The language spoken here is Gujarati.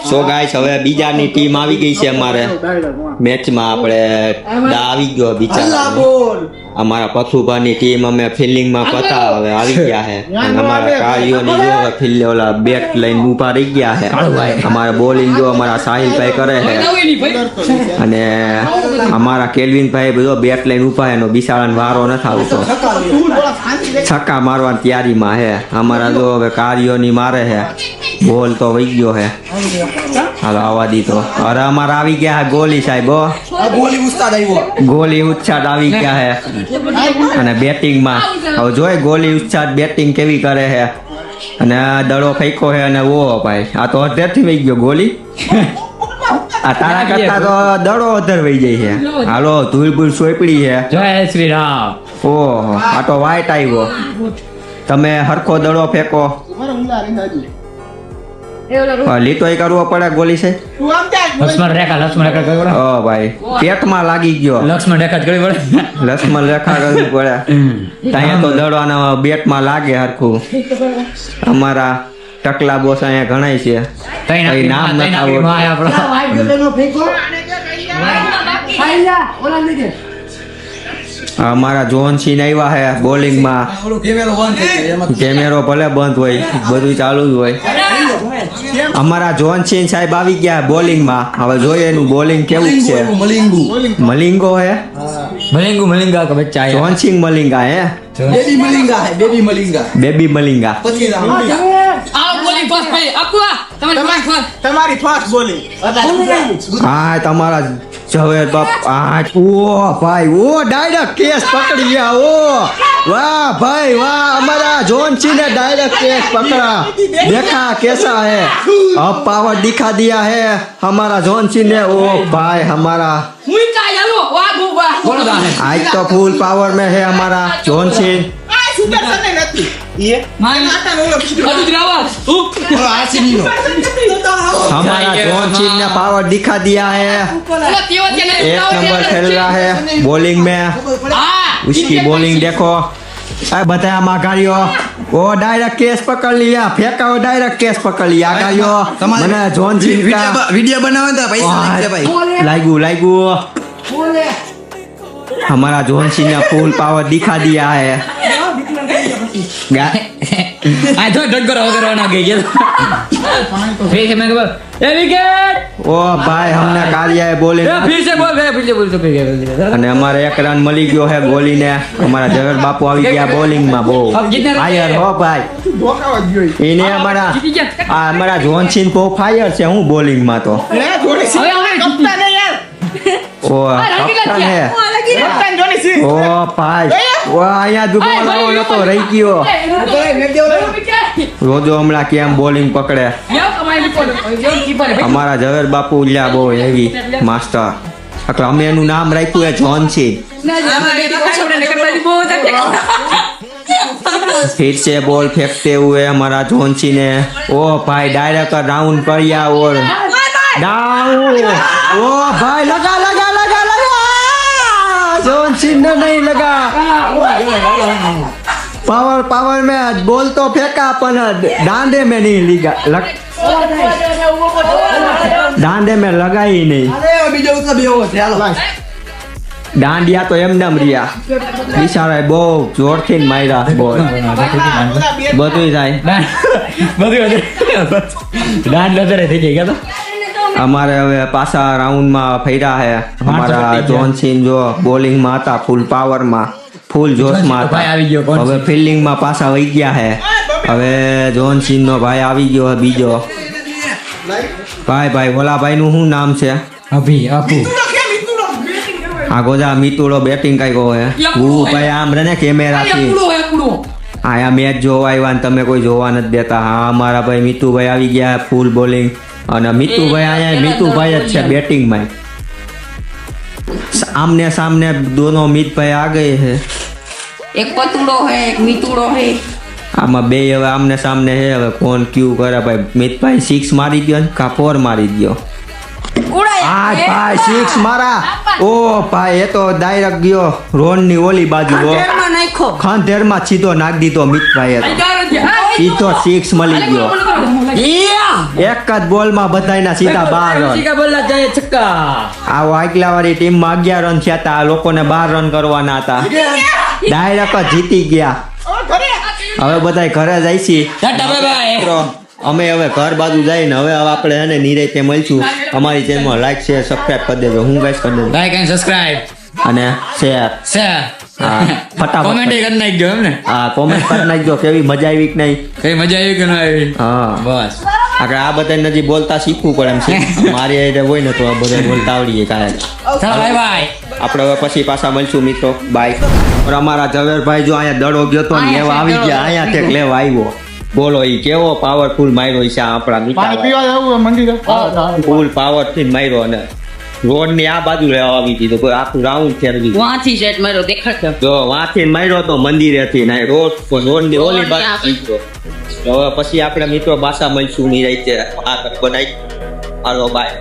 સો ગાઈસ હવે બીજાની ટીમ આવી ગઈ છે અમારે મેચમાં આપણે આવી ગયો બિચારા અમારા પથુભાની ટીમ અમે ફિલ્ડિંગમાં પતા હવે આવી ગયા છે અને અમારા કાર્યોની જો ફિલ્ડ ઓલા બેટ લઈને ઊભા રહી ગયા છે અમારા બોલિંગ જો અમારા સાહિલભાઈ કરે છે અને અમારા કેલ્વિનભાઈ બધો બેટ લઈને ઊભા એનો બિચારાનો વારો નથી આવતો છક્કા મારવાની તૈયારીમાં છે અમારા જો હવે કાર્યોની મારે છે બોલ તો વહી ગયો છે હાલો આવવા દીધો અરે અમારે આવી ગયા ગોલી સાહેબ ગોલી ઉચ્છાદ આવી ગયા છે અને બેટિંગમાં હવે જોઈ ગોલી ઉચ્છાદ બેટિંગ કેવી કરે છે અને દડો ફેંકો છે અને ઓ ભાઈ આ તો અધેરથી વહી ગયો ગોલી આ તારા કરતા તો દડો અધર વહી જાય છે હાલો ધૂળ ભૂલ સોપડી છે જય શ્રી રામ ઓહો આ તો વાઈટ આવ્યો તમે હરખો દડો ફેંકો લીટોય કરવો પડે ગોલી છે લક્ષ્મણ રેખા કરવી પડે ઓ ભાઈ પેટમાં લાગી ગયો લક્ષ્મણ રેખા જ કરવી પડે લક્ષ્મણ રેખા કરવી પડે ત્યાં તો દડવાના બેટમાં લાગે હરખું અમારા ટકલા બોસ અહીંયા ઘણાય છે કઈ નામ નથી અમારા જોન સિંહ આવ્યા છે બોલિંગમાં કેમેરો ભલે બંધ હોય બધું ચાલુ જ હોય અમારા જોન સિંહ સાહેબ આવી ગયા બોલિંગમાં હવે જોઈએ એનું બોલિંગ કેવું છે મલિંગો હે મલિંગા કે બચ્ચા જોન સિંહ મલિંગા હે બેબી મલિંગા તમારી ફાસ્ટ બોલિંગ હા તમારા ઝવેર બાપ આ ઓ ભાઈ ઓ ડાયરેક્ટ કેસ પકડી ગયા ઓ વાહ ભાઈ વાહ हमारा जोन सिंह ने डायरेक्ट केस पकड़ा देखा कैसा है अब पावर दिखा दिया है हमारा जोन सिंह ने ओ भाई हमारा आज तो फुल पावर में है हमारा जोन सिंह हमारा जोन सिंह ने पावर दिखा दिया है एक नंबर खेल रहा है बॉलिंग में उसकी बॉलिंग देखो बताया मागारियो वो डायरेक्ट केस पकड़ लिया फेंका वो डायरेक्ट केस पकड़ लिया गारियो मैंने जोन सिंह का वीडियो बनावा था भाई लागू हमारा जोन सिंह ने फुल पावर दिखा दिया है तो डगर वगैरह ना गई फिर से मैं ए विकेट ओ भाई हमने कार्य है बोले फिर से बोल तो फिर અને અમારે એક રન મળી ગયો હે ગોલીને અમારા જગર બાપુ આવી ગયા બોલિંગમાં બહુ ફાયર હો ભાઈ એને અમારા જોન સિંહ બહુ ફાયર છે હું બોલિંગમાં તો ઓ કપ્તાન હે ઓ ભાઈ ઓ અહીંયા દુબળો નતો રહી ગયો રોજો હમણાં કેમ બોલિંગ પકડે અમારા ઝવેર બાપુ ઉલ્યા બહુ હેવી માસ્ટર એટલે અમે એનું નામ રાખ્યું है જોન સિંह फिर से बॉल फेंकते हुए हमारा जोन सिंह ने ओ भाई डायरेक्ट राउंड किया और डाउन ओ भाई लगा जोन सिंह ने नहीं लगा पावर में बॉल तो फेंका पर डांडे में नहीं लगा डांडे में लगा ही नहीं डांडिया तो एम नम रिया बिचारा बહુ જોરથી માર્યા બોલ બધું થાય डांड लदरे થઈ ગઈ તો અમારે હવે પાછા રાઉન્ડમાં ફર્યા છે અમારા જોન સિંહ જો બોલિંગમાં હતા ફૂલ પાવરમાં ફૂલ જોશમાં હતા હવે ફિલ્ડિંગમાં પાછા વહી ગયા છે હવે જોન સિંહ નો ભાઈ આવી ગયો બીજો ભાઈ ઓલા ભાઈ નું શું નામ છે અભુ આ ગોજા મિતુડો બેટિંગ કર્યો હે હું ભાઈ આમ રને કેમેરાથી આયા મેચ જોવા આવ્યા ને તમે કોઈ જોવા નથી દેતા હા અમારા ભાઈ મિતુભાઈ આવી ગયા ફૂલ બોલિંગ અને મિતુભાઈ અહીંયા મિતુભાઈ જ છે બેટિંગમાં आमने सामने दोनों मित भाई आ गए हैं एक पतुड़ो है एक मितुड़ो है आमा बे હવે आमने सामने है હવે કોણ ક્યુ કરે ભાઈ મિત ભાઈ 6 મારી ગયો કા 4 મારી ગયો આ ભાઈ 6 મારા ઓ ભાઈ એ તો ડાયરેક્ટ ગયો રોન ની ઓલી બાજુ ખંડેરમાં નાખ્યો ખંડેરમાં સીધો નાખ દીધો મિત ભાઈ એ તો 6 મળી ગયો એક જ બોલમાં બધાયના સીધા 12 રન સીધા બોલના જાય છક્કા. આ વાગલા વાળી ટીમમાં 11 રન થયા હતા. આ લોકોને 12 રન કરવાના હતા. ડાયરેક્ટ જ જીતી ગયા. હવે બધાય ઘરે જાય છે. Tata bye bye. મિત્રો, અમે હવે ઘર બાજુ જઈને હવે આપણે એને નિરાંતે મળશું. અમારી ચેનલમાં લાઈક શેર સબસ્ક્રાઇબ કરી દેજો. હું ગાઈસ કરી દેજો લાઈક એન્ડ સબસ્ક્રાઇબ. અને શેર. શેર. હા, ફટાફટ. કોમેન્ટ કરી નાખજો એમ ને. હા, કોમેન્ટ કરી નાખજો કેવી મજા આવી કે નહીં. કઈ મજા આવી કે ના આવી? હા, બસ. આપણે આ બધાને હજી બોલતા શીખવું પડે એમ છે. મારી આઈડિયા હોય ને તો આ બધા બોલતા આવડીએ કાંઈ. ચાલો બાય બાય. આપણે હવે પછી પાછા મળશું મિત્રો. બાય. પણ અમારા ઝવેરભાઈ જો અહીંયા દડો ગયો તો ને લેવા આવી ગયા. અહીંયા ટેક લેવા આવ્યો. બોલો ઈ કેવો પાવરફુલ માર્યો છે આ આપણા મિત્ર. ફૂલ પાવરથી માર્યો અને રોડ ની આ બાજુ લેવા આવી દીધો. કોઈ આખું રાઉન્ડ ફેરવી. વાંથી સેટ માર્યો દેખાડતો જો વાંથી માર્યો તો મંદિરેથી ના રોડ ની ઓલી બાજુ. તો હવે પછી આપણે મિત્રો પાછા મળશું નિરાંતે. આ બનાવી. હાલો બાય.